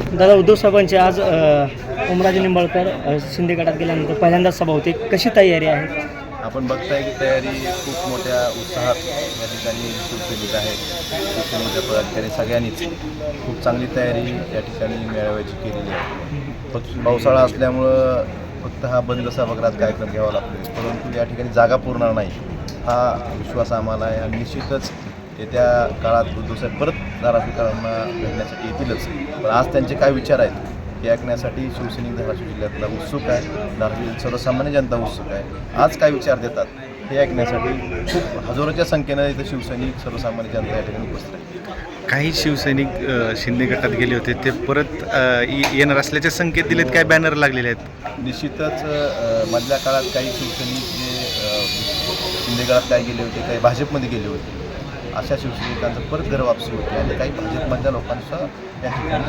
दादा, उद्धव साहेबांची आज ओमराजे निंबाळकर शिंदे गटात गेल्यानंतर पहिल्यांदाच सभा होती. कशी तयारी आहे? आपण बघताय की तयारी खूप मोठ्या उत्साहात या ठिकाणी शिवसैनिक आहेत. शिवसेनेच्या पदाधिकारी सगळ्यांनीच खूप चांगली तयारी या ठिकाणी मेळाव्याची केलेली आहे. फक्त पावसाळा असल्यामुळं फक्त हा बंद सभागृहात कार्यक्रम घ्यावा लागतो, परंतु या ठिकाणी जागा पुरणार नाही हा विश्वास आम्हाला आहे. आणि निश्चितच येत्या काळात उद्धवसाहेब परत धाराशिवकरांना भेटण्यासाठी येतीलच. पण आज त्यांचे काय विचार आहेत हे ऐकण्यासाठी शिवसैनिक धाराशिव जिल्ह्यातला उत्सुक आहे. धाराशिव सर्वसामान्य जनता उत्सुक आहे. आज काय विचार देतात हे ऐकण्यासाठी खूप हजारोच्या संख्येनं इथं शिवसैनिक सर्वसामान्य जनता या ठिकाणी उपस्थित आहे. काही शिवसैनिक शिंदे गटात गेले होते, ते परत येणार असल्याचे संकेत दिलेत. काय बॅनर लागलेले आहेत? निश्चितच मधल्या काळात काही शिवसैनिक जे शिंदे गटात काय गेले होते, काही भाजपमध्ये गेले होते. अशा शिवसैनिकांचं परत घर वापसी होते आणि काही भाजपमधल्या लोकांचा या ठिकाणी